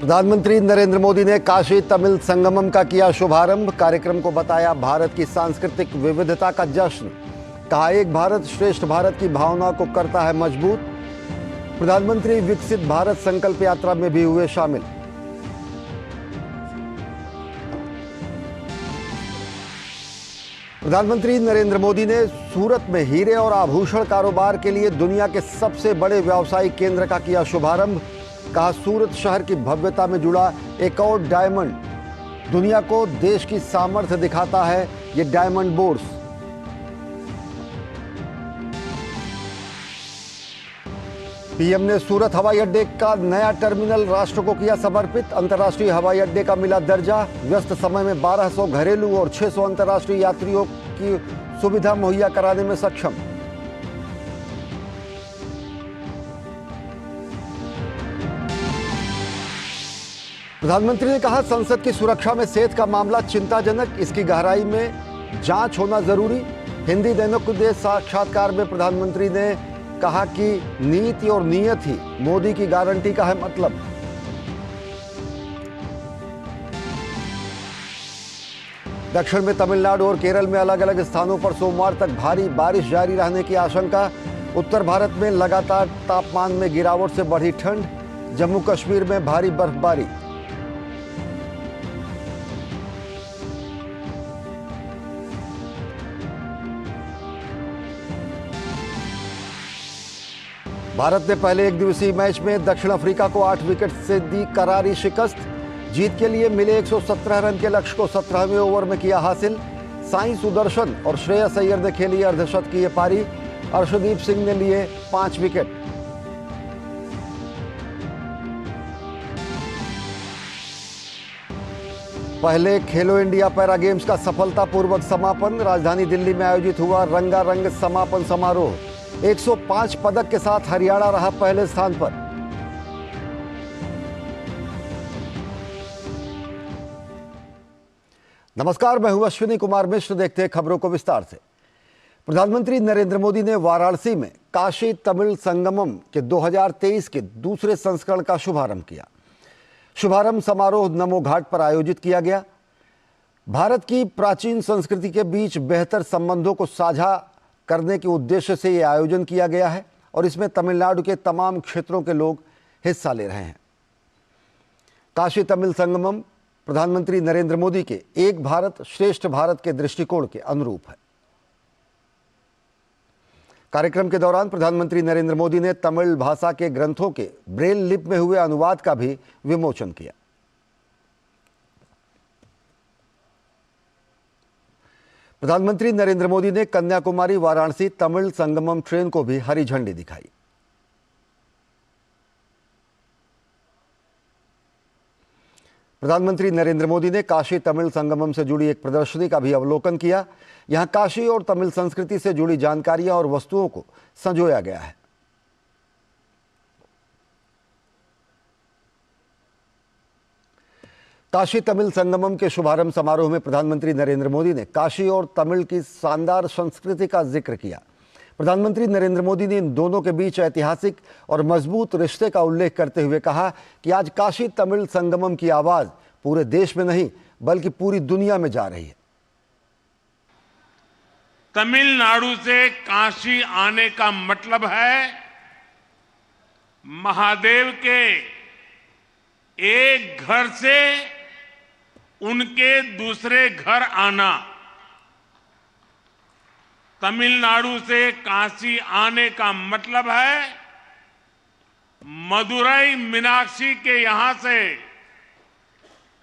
प्रधानमंत्री नरेंद्र मोदी ने काशी तमिल संगमम का किया शुभारंभ। कार्यक्रम को बताया भारत की सांस्कृतिक विविधता का जश्न। कहा, एक भारत श्रेष्ठ भारत की भावना को करता है मजबूत। प्रधानमंत्री विकसित भारत संकल्प यात्रा में भी हुए शामिल। प्रधानमंत्री नरेंद्र मोदी ने सूरत में हीरे और आभूषण कारोबार के लिए दुनिया के सबसे बड़े व्यावसायिक केंद्र का किया शुभारंभ। कहा, सूरत शहर की भव्यता में जुड़ा एक और डायमंड दुनिया को देश की सामर्थ्य दिखाता है। ये डायमंड बोर्स। पीएम ने सूरत हवाई अड्डे का नया टर्मिनल राष्ट्र को किया समर्पित। अंतर्राष्ट्रीय हवाई अड्डे का मिला दर्जा। व्यस्त समय में 1200 घरेलू और 600 अंतर्राष्ट्रीय यात्रियों की सुविधा मुहैया कराने में सक्षम। प्रधानमंत्री ने कहा, संसद की सुरक्षा में सेहत का मामला चिंताजनक, इसकी गहराई में जांच होना जरूरी। हिंदी दैनिक को दिए साक्षात्कार में प्रधानमंत्री ने कहा कि नीति और नीयत ही मोदी की गारंटी का है मतलब। दक्षिण में तमिलनाडु और केरल में अलग अलग स्थानों पर सोमवार तक भारी बारिश जारी रहने की आशंका। उत्तर भारत में लगातार तापमान में गिरावट से बढ़ी ठंड। जम्मू कश्मीर में भारी बर्फबारी। भारत ने पहले एक दिवसीय मैच में दक्षिण अफ्रीका को 8 विकेट से दी करारी शिकस्त। जीत के लिए मिले 117 रन के लक्ष्य को 17वें ओवर में किया हासिल। साई सुदर्शन और श्रेयस अय्यर ने खेली अर्धशतकीय पारी। अर्शदीप सिंह ने लिए 5 विकेट। पहले खेलो इंडिया पैरा गेम्स का सफलतापूर्वक समापन। राजधानी दिल्ली में आयोजित हुआ रंगारंग समापन समारोह। 105 पदक के साथ हरियाणा रहा पहले स्थान पर। नमस्कार, मैं हूं अश्विनी कुमार मिश्र। देखते हैं खबरों को विस्तार से। प्रधानमंत्री नरेंद्र मोदी ने वाराणसी में काशी तमिल संगमम के 2023 के दूसरे संस्करण का शुभारंभ किया। शुभारंभ समारोह नमो घाट पर आयोजित किया गया। भारत की प्राचीन संस्कृति के बीच बेहतर संबंधों को साझा करने के उद्देश्य से यह आयोजन किया गया है और इसमें तमिलनाडु के तमाम क्षेत्रों के लोग हिस्सा ले रहे हैं। काशी तमिल संगमम प्रधानमंत्री नरेंद्र मोदी के एक भारत श्रेष्ठ भारत के दृष्टिकोण के अनुरूप है। कार्यक्रम के दौरान प्रधानमंत्री नरेंद्र मोदी ने तमिल भाषा के ग्रंथों के ब्रेल लिपि में हुए अनुवाद का भी विमोचन किया। प्रधानमंत्री नरेंद्र मोदी ने कन्याकुमारी वाराणसी तमिल संगमम ट्रेन को भी हरी झंडी दिखाई। प्रधानमंत्री नरेंद्र मोदी ने काशी तमिल संगमम से जुड़ी एक प्रदर्शनी का भी अवलोकन किया। यहां काशी और तमिल संस्कृति से जुड़ी जानकारियां और वस्तुओं को संजोया गया है। काशी तमिल संगमम के शुभारंभ समारोह में प्रधानमंत्री नरेंद्र मोदी ने काशी और तमिल की शानदार संस्कृति का जिक्र किया। प्रधानमंत्री नरेंद्र मोदी ने इन दोनों के बीच ऐतिहासिक और मजबूत रिश्ते का उल्लेख करते हुए कहा कि आज काशी तमिल संगमम की आवाज पूरे देश में नहीं बल्कि पूरी दुनिया में जा रही है। तमिलनाडु से काशी आने का मतलब है महादेव के एक घर से उनके दूसरे घर आना। तमिलनाडु से काशी आने का मतलब है मदुरई मीनाक्षी के यहां से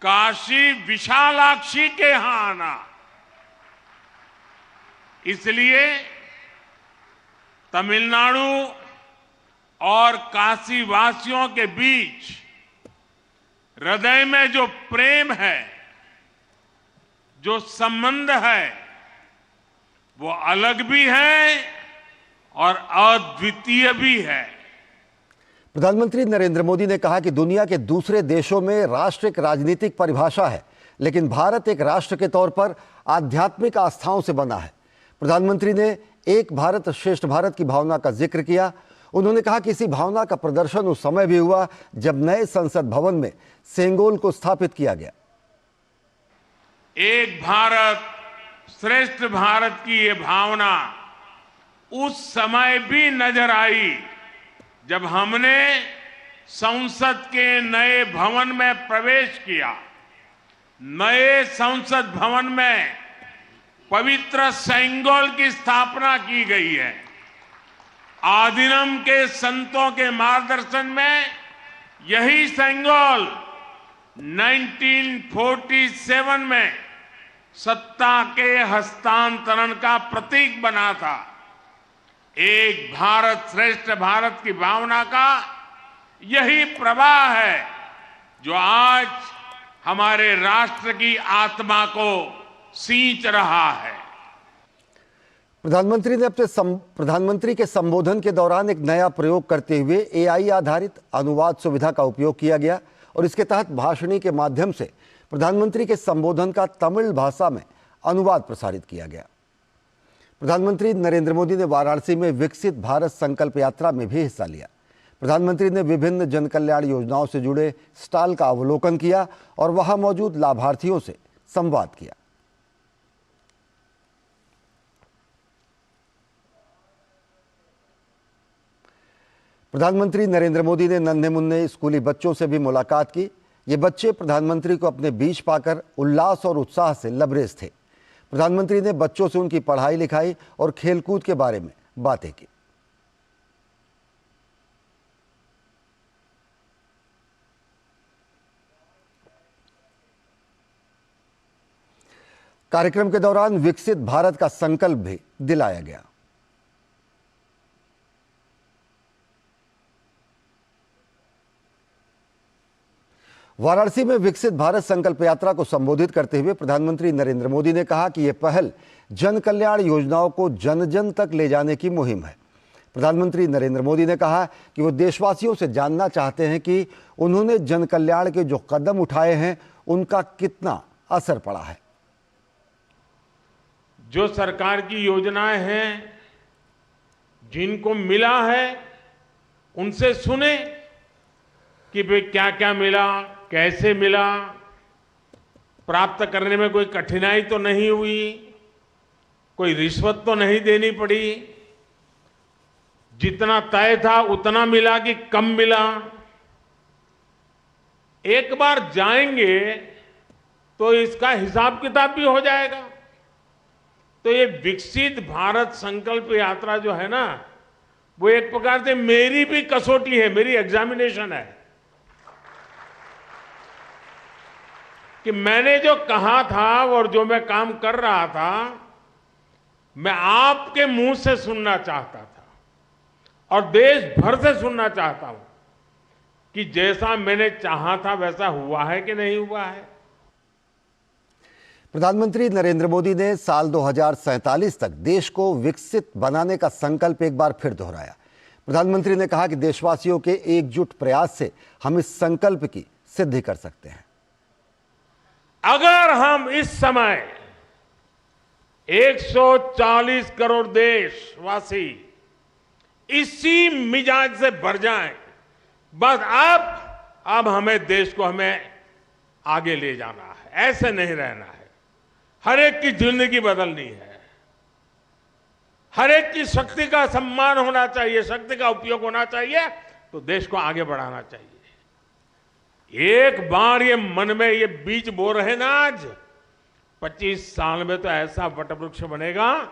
काशी विशालाक्षी के यहां आना। इसलिए तमिलनाडु और काशी वासियों के बीच हृदय में जो प्रेम है, जो संबंध है, वो अलग भी है और अद्वितीय भी है। प्रधानमंत्री नरेंद्र मोदी ने कहा कि दुनिया के दूसरे देशों में राष्ट्र एक राजनीतिक परिभाषा है, लेकिन भारत एक राष्ट्र के तौर पर आध्यात्मिक आस्थाओं से बना है। प्रधानमंत्री ने एक भारत श्रेष्ठ भारत की भावना का जिक्र किया। उन्होंने कहा कि इसी भावना का प्रदर्शन उस समय भी हुआ जब नए संसद भवन में सेंगोल को स्थापित किया गया। एक भारत श्रेष्ठ भारत की ये भावना उस समय भी नजर आई जब हमने संसद के नए भवन में प्रवेश किया। नए संसद भवन में पवित्र सेंगोल की स्थापना की गई है। आदिनम के संतों के मार्गदर्शन में यही सेंगोल 1947 में सत्ता के हस्तांतरण का प्रतीक बना था। एक भारत श्रेष्ठ भारत की भावना का यही प्रवाह है जो आज हमारे राष्ट्र की आत्मा को सींच रहा है। प्रधानमंत्री ने प्रधानमंत्री के संबोधन के दौरान एक नया प्रयोग करते हुए एआई आधारित अनुवाद सुविधा का उपयोग किया गया और इसके तहत भाषणी के माध्यम से प्रधानमंत्री के संबोधन का तमिल भाषा में अनुवाद प्रसारित किया गया। प्रधानमंत्री नरेंद्र मोदी ने वाराणसी में विकसित भारत संकल्प यात्रा में भी हिस्सा लिया। प्रधानमंत्री ने विभिन्न जन कल्याण योजनाओं से जुड़े स्टॉल का अवलोकन किया और वहां मौजूद लाभार्थियों से संवाद किया। प्रधानमंत्री नरेंद्र मोदी ने नन्हे मुन्ने स्कूली बच्चों से भी मुलाकात की। ये बच्चे प्रधानमंत्री को अपने बीच पाकर उल्लास और उत्साह से लबरेज थे। प्रधानमंत्री ने बच्चों से उनकी पढ़ाई लिखाई और खेलकूद के बारे में बातें की। कार्यक्रम के दौरान विकसित भारत का संकल्प भी दिलाया गया। वाराणसी में विकसित भारत संकल्प यात्रा को संबोधित करते हुए प्रधानमंत्री नरेंद्र मोदी ने कहा कि यह पहल जन कल्याण योजनाओं को जन जन तक ले जाने की मुहिम है। प्रधानमंत्री नरेंद्र मोदी ने कहा कि वो देशवासियों से जानना चाहते हैं कि उन्होंने जन कल्याण के जो कदम उठाए हैं उनका कितना असर पड़ा है। जो सरकार की योजनाएं हैं, जिनको मिला है, उनसे सुने कि भाई क्या क्या मिला, कैसे मिला, प्राप्त करने में कोई कठिनाई तो नहीं हुई, कोई रिश्वत तो नहीं देनी पड़ी, जितना तय था उतना मिला कि कम मिला। एक बार जाएंगे तो इसका हिसाब किताब भी हो जाएगा। तो ये विकसित भारत संकल्प यात्रा जो है ना, वो एक प्रकार से मेरी भी कसौटी है, मेरी एग्जामिनेशन है कि मैंने जो कहा था और जो मैं काम कर रहा था, मैं आपके मुंह से सुनना चाहता था और देश भर से सुनना चाहता हूं कि जैसा मैंने चाहा था वैसा हुआ है कि नहीं हुआ है। प्रधानमंत्री नरेंद्र मोदी ने साल 2047 तक देश को विकसित बनाने का संकल्प एक बार फिर दोहराया। प्रधानमंत्री ने कहा कि देशवासियों के एकजुट प्रयास से हम इस संकल्प की सिद्धि कर सकते हैं। अगर हम इस समय 140 करोड़ देशवासी इसी मिजाज से भर जाएं, बस अब हमें देश को हमें आगे ले जाना है, ऐसे नहीं रहना है। हर एक की जिंदगी बदलनी है, हर एक की शक्ति का सम्मान होना चाहिए, शक्ति का उपयोग होना चाहिए, तो देश को आगे बढ़ाना चाहिए। एक बार ये मन में ये बीज बो रहे ना, आज 25 साल में तो ऐसा वटवृक्ष बनेगा,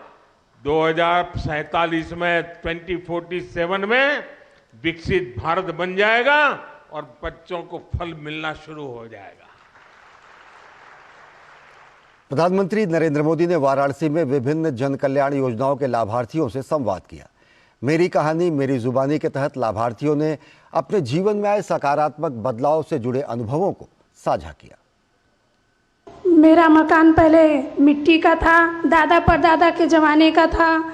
2047 में 2047 में विकसित भारत बन जाएगा और बच्चों को फल मिलना शुरू हो जाएगा। प्रधानमंत्री नरेंद्र मोदी ने वाराणसी में विभिन्न जन कल्याण योजनाओं के लाभार्थियों से संवाद किया। मेरी कहानी मेरी जुबानी के तहत लाभार्थियों ने अपने जीवन में आए सकारात्मक बदलाव से जुड़े अनुभवों को साझा किया। मेरा मकान पहले मिट्टी का था, दादा परदादा के ज़माने का था,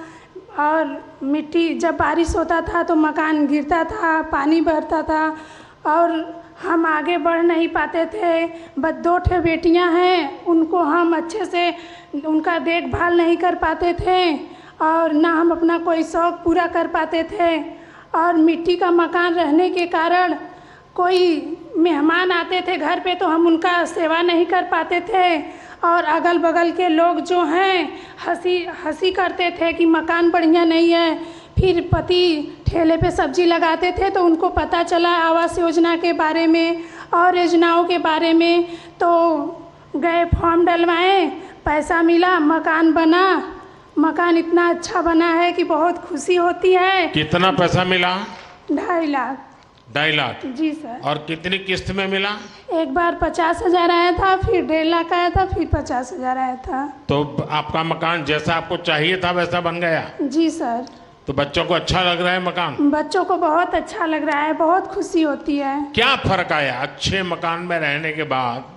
और मिट्टी जब बारिश होता था तो मकान गिरता था, पानी भरता था और हम आगे बढ़ नहीं पाते थे। बस 2 ठे बेटियां हैं, उनको हम अच्छे से उनका देखभाल नहीं कर पाते थे और ना हम अपना कोई शौक़ पूरा कर पाते थे। और मिट्टी का मकान रहने के कारण कोई मेहमान आते थे घर पे तो हम उनका सेवा नहीं कर पाते थे और अगल बगल के लोग जो हैं हंसी करते थे कि मकान बढ़िया नहीं है। फिर पति ठेले पे सब्जी लगाते थे तो उनको पता चला आवास योजना के बारे में और योजनाओं के बारे में, तो गए फॉर्म डलवाएं, पैसा मिला, मकान बना। मकान इतना अच्छा बना है कि बहुत खुशी होती है। कितना पैसा मिला? 2.5 लाख। 2.5 लाख? जी सर। और कितनी किस्त में मिला? एक बार 50,000 आया था, फिर 1.5 लाख आया था, फिर 50,000 आया था। तो आपका मकान जैसा आपको चाहिए था वैसा बन गया? जी सर। तो बच्चों को अच्छा लग रहा है मकान? बच्चों को बहुत अच्छा लग रहा है, बहुत खुशी होती है। क्या फर्क आया अच्छे मकान में रहने के बाद?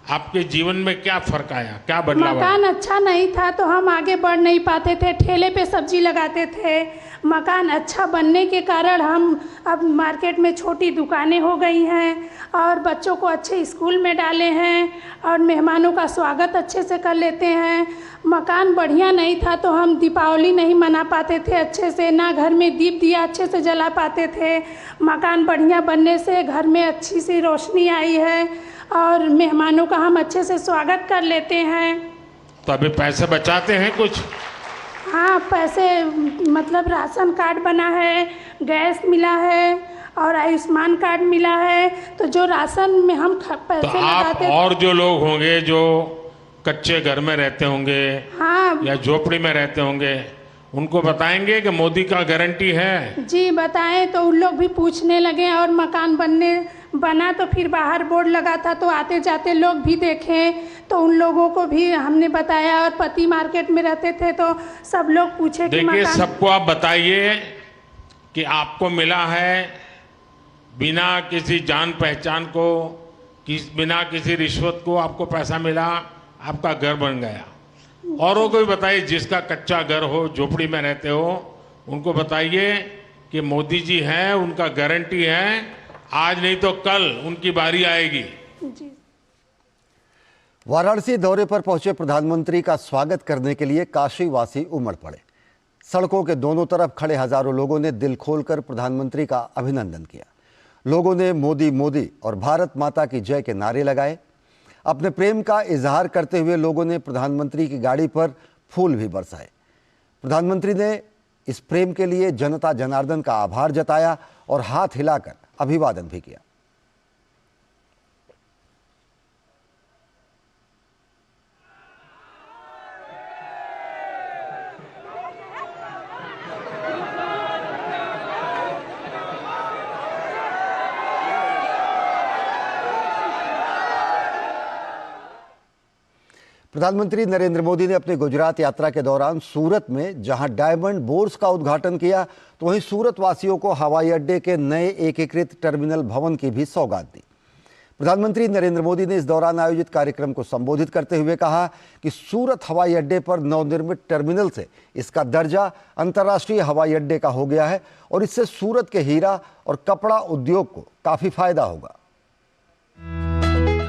आपके जीवन में क्या फर्क आया, क्या बदलाव आया? मकान अच्छा नहीं था तो हम आगे बढ़ नहीं पाते थे, ठेले पे सब्जी लगाते थे। मकान अच्छा बनने के कारण हम अब मार्केट में छोटी दुकानें हो गई हैं और बच्चों को अच्छे स्कूल में डाले हैं और मेहमानों का स्वागत अच्छे से कर लेते हैं। मकान बढ़िया नहीं था तो हम दीपावली नहीं मना पाते थे अच्छे से, ना घर में दीप दिया अच्छे से जला पाते थे। मकान बढ़िया बनने से घर में अच्छी सी रोशनी आई है और मेहमानों का हम अच्छे से स्वागत कर लेते हैं। तो अभी पैसे बचाते हैं कुछ? हाँ, पैसे मतलब राशन कार्ड बना है, गैस मिला है और आयुष्मान कार्ड मिला है। तो जो राशन में हम पैसे तो आप लगाते और जो लोग होंगे जो कच्चे घर में रहते होंगे, हाँ या झोपड़ी में रहते होंगे, उनको बताएंगे कि मोदी का गारंटी है? जी बताएं तो उन लोग भी पूछने लगे और मकान बना तो फिर बाहर बोर्ड लगा था तो आते जाते लोग भी देखें तो उन लोगों को भी हमने बताया। और पति मार्केट में रहते थे तो सब लोग पूछे कि देखिए, मकान। सबको आप बताइए कि आपको मिला है बिना किसी जान पहचान को, बिना किसी रिश्वत को आपको पैसा मिला, आपका घर बन गया। औरों को भी बताइए, जिसका कच्चा घर हो, झोपड़ी में रहते हो, उनको बताइए कि मोदी जी हैं, उनका गारंटी है, आज नहीं तो कल उनकी बारी आएगी। जी। वाराणसी दौरे पर पहुंचे प्रधानमंत्री का स्वागत करने के लिए काशीवासी उमड़ पड़े। सड़कों के दोनों तरफ खड़े हजारों लोगों ने दिल खोलकर प्रधानमंत्री का अभिनंदन किया। लोगों ने मोदी मोदी और भारत माता की जय के नारे लगाए। अपने प्रेम का इजहार करते हुए लोगों ने प्रधानमंत्री की गाड़ी पर फूल भी बरसाए। प्रधानमंत्री ने इस प्रेम के लिए जनता जनार्दन का आभार जताया और हाथ हिलाकर अभिवादन भी किया। प्रधानमंत्री नरेंद्र मोदी ने अपनी गुजरात यात्रा के दौरान सूरत में जहां डायमंड बोर्स का उद्घाटन किया तो वहीं सूरत वासियों को हवाई अड्डे के नए एकीकृत टर्मिनल भवन की भी सौगात दी। प्रधानमंत्री नरेंद्र मोदी ने इस दौरान आयोजित कार्यक्रम को संबोधित करते हुए कहा कि सूरत हवाई अड्डे पर नवनिर्मित टर्मिनल से इसका दर्जा अंतर्राष्ट्रीय हवाई अड्डे का हो गया है और इससे सूरत के हीरा और कपड़ा उद्योग को काफी फायदा होगा।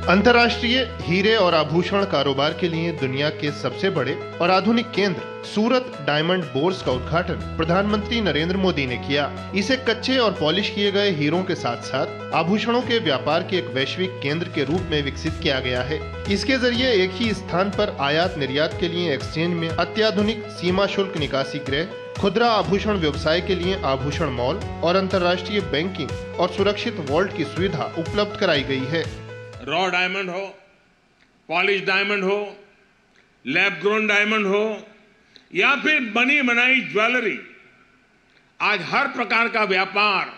अंतर्राष्ट्रीय हीरे और आभूषण कारोबार के लिए दुनिया के सबसे बड़े और आधुनिक केंद्र सूरत डायमंड बोर्स का उद्घाटन प्रधानमंत्री नरेंद्र मोदी ने किया। इसे कच्चे और पॉलिश किए गए हीरों के साथ साथ आभूषणों के व्यापार के एक वैश्विक केंद्र के रूप में विकसित किया गया है। इसके जरिए एक ही स्थान पर आयात निर्यात के लिए एक्सचेंज में अत्याधुनिक सीमा शुल्क निकासी गृह, खुदरा आभूषण व्यवसाय के लिए आभूषण मॉल और अंतर्राष्ट्रीय बैंकिंग और सुरक्षित वॉल्ट की सुविधा उपलब्ध कराई गई है। रॉ डायमंड हो, पॉलिश डायमंड हो, लैब ग्रोन डायमंड हो या फिर बनी बनाई ज्वेलरी, आज हर प्रकार का व्यापार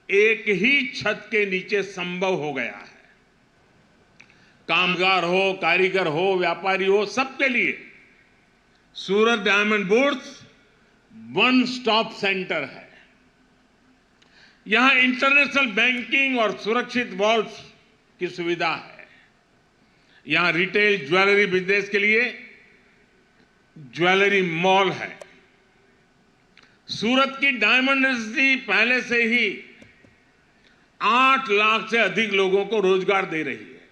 एक ही छत के नीचे संभव हो गया है। कामगार हो, कारीगर हो, व्यापारी हो, सबके लिए Surat diamond bourse one stop center है। यहां इंटरनेशनल बैंकिंग और सुरक्षित वॉल्ट्स की सुविधा है। यहां रिटेल ज्वेलरी बिजनेस के लिए ज्वेलरी मॉल है। सूरत की डायमंड इंडस्ट्री पहले से ही 8 लाख से अधिक लोगों को रोजगार दे रही है।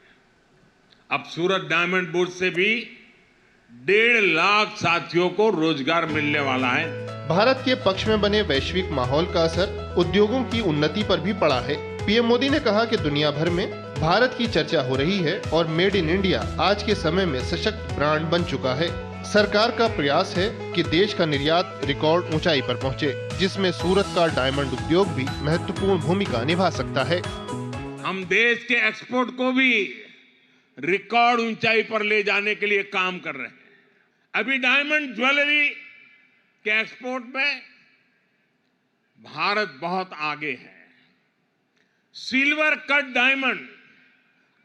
अब सूरत डायमंड बोर्ड से भी 1.5 लाख साथियों को रोजगार मिलने वाला है। भारत के पक्ष में बने वैश्विक माहौल का असर उद्योगों की उन्नति पर भी पड़ा है। पीएम मोदी ने कहा कि दुनिया भर में भारत की चर्चा हो रही है और मेड इन इंडिया आज के समय में सशक्त ब्रांड बन चुका है। सरकार का प्रयास है कि देश का निर्यात रिकॉर्ड ऊंचाई पर पहुंचे, जिसमें सूरत का डायमंड उद्योग भी महत्वपूर्ण भूमिका निभा सकता है। हम देश के एक्सपोर्ट को भी रिकॉर्ड ऊंचाई पर ले जाने के लिए काम कर रहे हैं। अभी डायमंड ज्वेलरी के एक्सपोर्ट में भारत बहुत आगे है। सिल्वर कट डायमंड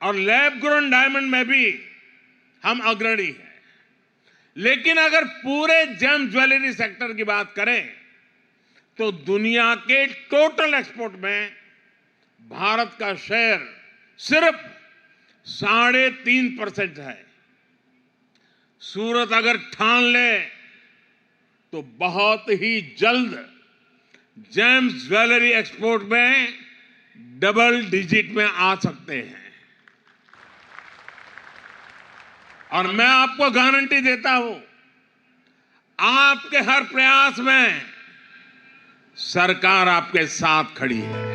और लैब ग्रोन डायमंड में भी हम अग्रणी हैं। लेकिन अगर पूरे जेम ज्वेलरी सेक्टर की बात करें तो दुनिया के टोटल एक्सपोर्ट में भारत का शेयर सिर्फ 3.5% है। सूरत अगर ठान ले तो बहुत ही जल्द जेम्स ज्वेलरी एक्सपोर्ट में डबल डिजिट में आ सकते हैं। और मैं आपको गारंटी देता हूं, आपके हर प्रयास में सरकार आपके साथ खड़ी है।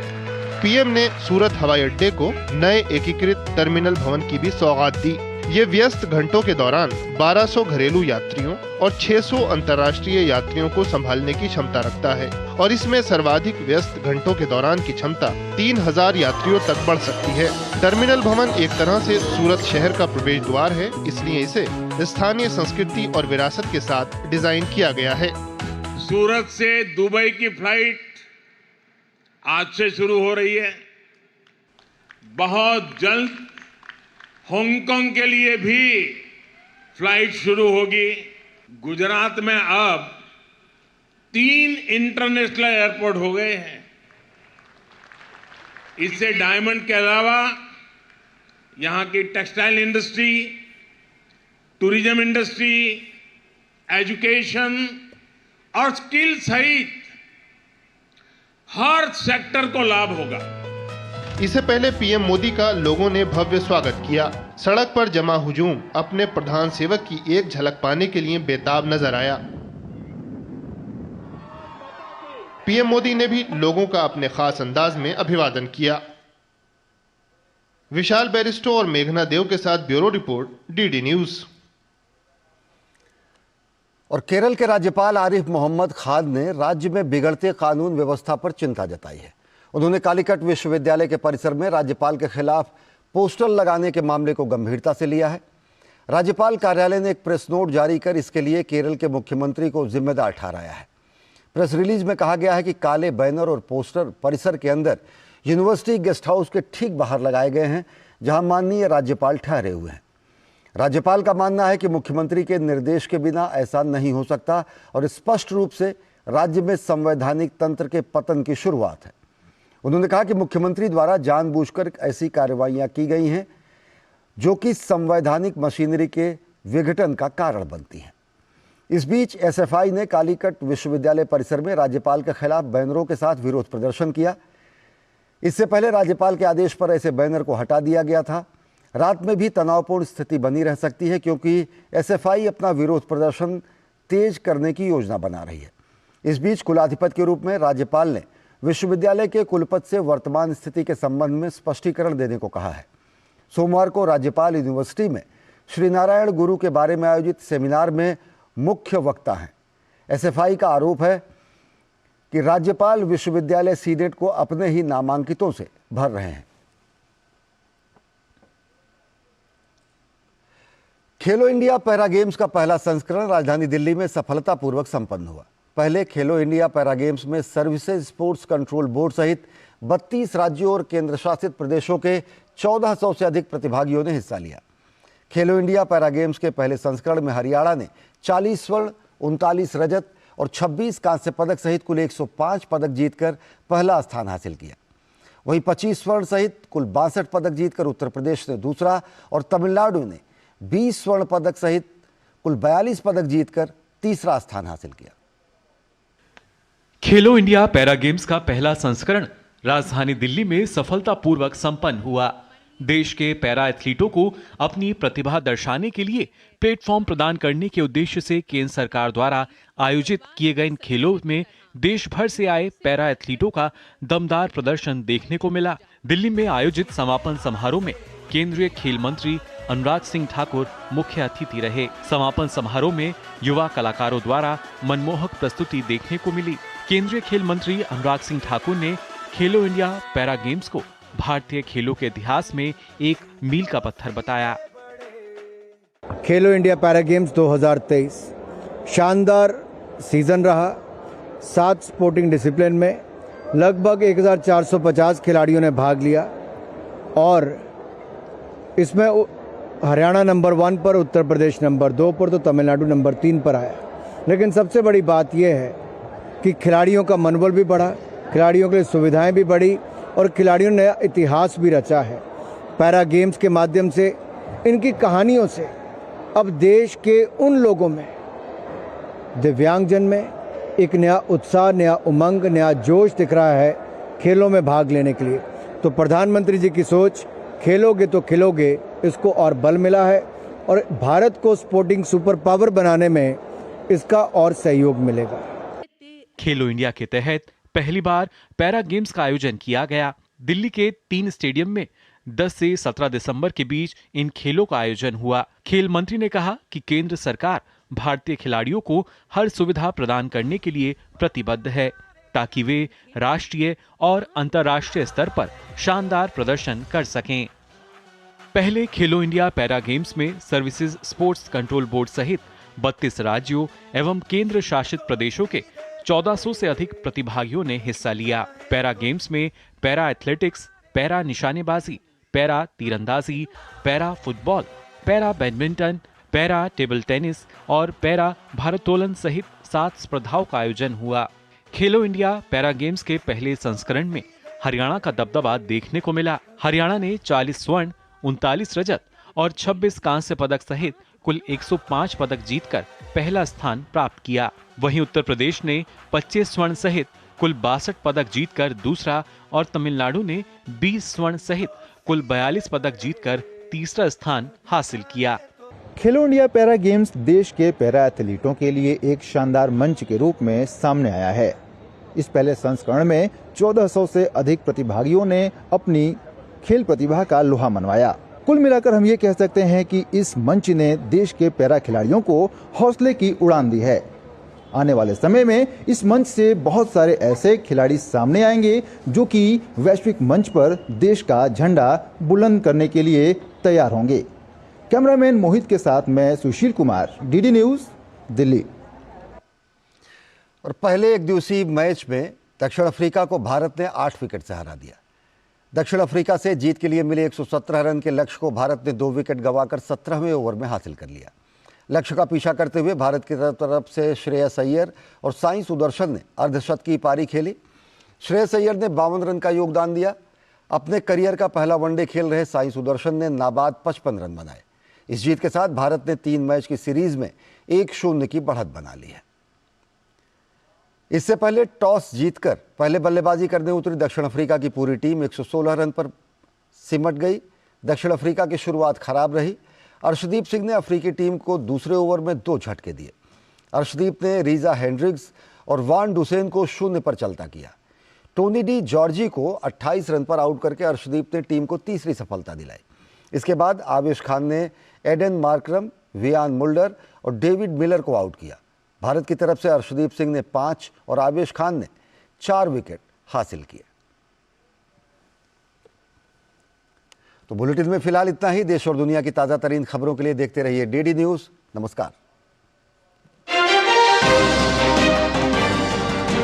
पीएम ने सूरत हवाई अड्डे को नए एकीकृत टर्मिनल भवन की भी सौगात दी। ये व्यस्त घंटों के दौरान 1200 घरेलू यात्रियों और 600 अंतर्राष्ट्रीय यात्रियों को संभालने की क्षमता रखता है और इसमें सर्वाधिक व्यस्त घंटों के दौरान की क्षमता 3000 यात्रियों तक बढ़ सकती है। टर्मिनल भवन एक तरह से सूरत शहर का प्रवेश द्वार है, इसलिए इसे स्थानीय संस्कृति और विरासत के साथ डिजाइन किया गया है। सूरत से दुबई की फ्लाइट आज से शुरू हो रही है। बहुत जल्द हांगकांग के लिए भी फ्लाइट शुरू होगी। गुजरात में अब 3 इंटरनेशनल एयरपोर्ट हो गए हैं। इससे डायमंड के अलावा यहां की textile industry, tourism industry, education और स्किल सहित हर सेक्टर को लाभ होगा। इससे पहले पीएम मोदी का लोगों ने भव्य स्वागत किया। सड़क पर जमा हुजूम अपने प्रधान सेवक की एक झलक पाने के लिए बेताब नजर आया। पीएम मोदी ने भी लोगों का अपने खास अंदाज में अभिवादन किया। विशाल बैरिस्टो और मेघना देव के साथ ब्यूरो रिपोर्ट, डीडी न्यूज। और केरल के राज्यपाल आरिफ मोहम्मद खान ने राज्य में बिगड़ते कानून व्यवस्था पर चिंता जताई है। उन्होंने कालीकट विश्वविद्यालय के परिसर में राज्यपाल के खिलाफ पोस्टर लगाने के मामले को गंभीरता से लिया है। राज्यपाल कार्यालय ने एक प्रेस नोट जारी कर इसके लिए केरल के मुख्यमंत्री को जिम्मेदार ठहराया है। प्रेस रिलीज में कहा गया है कि काले बैनर और पोस्टर परिसर के अंदर यूनिवर्सिटी गेस्ट हाउस के ठीक बाहर लगाए गए हैं, जहां माननीय राज्यपाल ठहरे हुए हैं। राज्यपाल का मानना है कि मुख्यमंत्री के निर्देश के बिना ऐसा नहीं हो सकता और स्पष्ट रूप से राज्य में संवैधानिक तंत्र के पतन की शुरुआत है। उन्होंने कहा कि मुख्यमंत्री द्वारा जानबूझकर ऐसी कार्रवाइयां की गई हैं जो कि संवैधानिक मशीनरी के विघटन का कारण बनती हैं। इस बीच एसएफआई ने कालीकट विश्वविद्यालय परिसर में राज्यपाल के खिलाफ बैनरों के साथ विरोध प्रदर्शन किया। इससे पहले राज्यपाल के आदेश पर ऐसे बैनर को हटा दिया गया था। रात में भी तनावपूर्ण स्थिति बनी रह सकती है क्योंकि एसएफआई अपना विरोध प्रदर्शन तेज करने की योजना बना रही है। इस बीच कुलाधिपति के रूप में राज्यपाल ने विश्वविद्यालय के कुलपति से वर्तमान स्थिति के संबंध में स्पष्टीकरण देने को कहा है। सोमवार को राज्यपाल यूनिवर्सिटी में श्री नारायण गुरु के बारे में आयोजित सेमिनार में मुख्य वक्ता हैं। एसएफआई का आरोप है कि राज्यपाल विश्वविद्यालय सीनेट को अपने ही नामांकितों से भर रहे हैं। खेलो इंडिया पैरा गेम्स का पहला संस्करण राजधानी दिल्ली में सफलतापूर्वक संपन्न हुआ। पहले खेलो इंडिया पैरा गेम्स में सर्विसेज स्पोर्ट्स कंट्रोल बोर्ड सहित 32 राज्यों और केंद्र शासित प्रदेशों के 1400 से अधिक प्रतिभागियों ने हिस्सा लिया। खेलो इंडिया पैरा गेम्स के पहले संस्करण में हरियाणा ने 40 स्वर्ण, 39 रजत और 26 कांस्य पदक सहित कुल 105 पदक जीतकर पहला स्थान हासिल किया। वहीं 25 स्वर्ण सहित कुल 62 पदक जीतकर उत्तर प्रदेश ने दूसरा और तमिलनाडु ने 20 स्वर्ण पदक सहित कुल 42 पदक जीतकर तीसरा स्थान हासिल किया। खेलो इंडिया पैरा गेम्स का पहला संस्करण राजधानी दिल्ली में सफलतापूर्वक संपन्न हुआ। देश के पैरा एथलीटों को अपनी प्रतिभा दर्शाने के लिए प्लेटफॉर्म प्रदान करने के उद्देश्य से केंद्र सरकार द्वारा आयोजित किए गए इन खेलों में देश भर से आए पैरा एथलीटों का दमदार प्रदर्शन देखने को मिला। दिल्ली में आयोजित समापन समारोह में केंद्रीय खेल मंत्री अनुराग सिंह ठाकुर मुख्य अतिथि रहे। समापन समारोह में युवा कलाकारों द्वारा मनमोहक प्रस्तुति देखने को मिली। केंद्रीय खेल मंत्री अनुराग सिंह ठाकुर ने खेलो इंडिया पैरा गेम्स को भारतीय खेलों के इतिहास में एक मील का पत्थर बताया। खेलो इंडिया पैरा गेम्स 2023 शानदार सीजन रहा। 7 स्पोर्टिंग डिसिप्लिन में लगभग 1450 खिलाड़ियों ने भाग लिया और इसमें हरियाणा नंबर 1 पर, उत्तर प्रदेश नंबर 2 पर तो तमिलनाडु नंबर 3 पर आया। लेकिन सबसे बड़ी बात यह है कि खिलाड़ियों का मनोबल भी बढ़ा, खिलाड़ियों के लिए सुविधाएं भी बढ़ी और खिलाड़ियों ने इतिहास भी रचा है। पैरा गेम्स के माध्यम से, इनकी कहानियों से अब देश के उन लोगों में, दिव्यांगजन में एक नया उत्साह, नया उमंग, नया जोश दिख रहा है खेलों में भाग लेने के लिए। तो प्रधानमंत्री जी की सोच, खेलोगे तो खिलोगे, इसको और बल मिला है और भारत को स्पोर्टिंग सुपर पावर बनाने में इसका और सहयोग मिलेगा। खेलो इंडिया के तहत पहली बार पैरा गेम्स का आयोजन किया गया। दिल्ली के 3 स्टेडियम में 10 से 17 दिसंबर के बीच इन खेलों का आयोजन हुआ। खेल मंत्री ने कहा कि केंद्र सरकार भारतीय खिलाड़ियों को हर सुविधा प्रदान करने के लिए प्रतिबद्ध है ताकि वे राष्ट्रीय और अंतर्राष्ट्रीय स्तर पर शानदार प्रदर्शन कर सकें। पहले खेलो इंडिया पैरा गेम्स में सर्विसेज स्पोर्ट्स कंट्रोल बोर्ड सहित 32 राज्यों एवं केंद्र शासित प्रदेशों के 1400 से अधिक प्रतिभागियों ने हिस्सा लिया। पैरा गेम्स में पैरा एथलेटिक्स, पैरा निशानेबाजी, पैरा तीरंदाजी, para football, para badminton, para table tennis और पैरा भारोत्तोलन सहित 7 स्पर्धाओं का आयोजन हुआ। खेलो इंडिया पैरा गेम्स के पहले संस्करण में हरियाणा का दबदबा देखने को मिला। हरियाणा ने 40 स्वर्ण, 39 रजत और 26 कांस्य पदक सहित कुल 105 पदक जीतकर पहला स्थान प्राप्त किया। वहीं उत्तर प्रदेश ने 25 स्वर्ण सहित कुल 62 पदक जीतकर दूसरा और तमिलनाडु ने 20 स्वर्ण सहित कुल 42 पदक जीतकर तीसरा स्थान हासिल किया। खेलो इंडिया पैरा गेम्स देश के पैरा एथलीटों के लिए एक शानदार मंच के रूप में सामने आया है। इस पहले संस्करण में 1400 से अधिक प्रतिभागियों ने अपनी खेल प्रतिभा का लोहा मनवाया। कुल मिलाकर हम ये कह सकते हैं कि इस मंच ने देश के पैरा खिलाड़ियों को हौसले की उड़ान दी है। आने वाले समय में इस मंच से बहुत सारे ऐसे खिलाड़ी सामने आएंगे जो कि वैश्विक मंच पर देश का झंडा बुलंद करने के लिए तैयार होंगे। कैमरामैन मोहित के साथ मैं सुशील कुमार, डीडी न्यूज, दिल्ली। और पहले एक दिवसीय मैच में दक्षिण अफ्रीका को भारत ने 8 विकेट से हरा दिया। दक्षिण अफ्रीका से जीत के लिए मिले 117 रन के लक्ष्य को भारत ने 2 विकेट गंवाकर 17वें ओवर में हासिल कर लिया। लक्ष्य का पीछा करते हुए भारत की तरफ से श्रेयस अय्यर और साई सुदर्शन ने अर्धशतकीय पारी खेली। श्रेयस अय्यर ने 52 रन का योगदान दिया। अपने करियर का पहला वनडे खेल रहे साई सुदर्शन ने नाबाद 55 रन बनाए। इस जीत के साथ भारत ने 3 मैच की सीरीज में 1-0 की बढ़त बना ली है। इससे पहले टॉस जीतकर पहले बल्लेबाजी करने उतरी दक्षिण अफ्रीका की पूरी टीम 116 रन पर सिमट गई। दक्षिण अफ्रीका की शुरुआत खराब रही। अर्शदीप सिंह ने अफ्रीकी टीम को दूसरे ओवर में 2 झटके दिए। अर्शदीप ने रीजा हेंड्रिक्स और वान डुसेन को 0 पर चलता किया। टोनी डी जॉर्जी को 28 रन पर आउट करके अर्शदीप ने टीम को तीसरी सफलता दिलाई। इसके बाद आवेश खान ने एडन मार्करम, वियान मुल्डर और डेविड मिलर को आउट किया। भारत की तरफ से अर्शदीप सिंह ने 5 और आवेश खान ने 4 विकेट हासिल किए। तो बुलेटिन में फिलहाल इतना ही। देश और दुनिया की ताज़ा तरीन खबरों के लिए देखते रहिए डीडी न्यूज़। नमस्कार।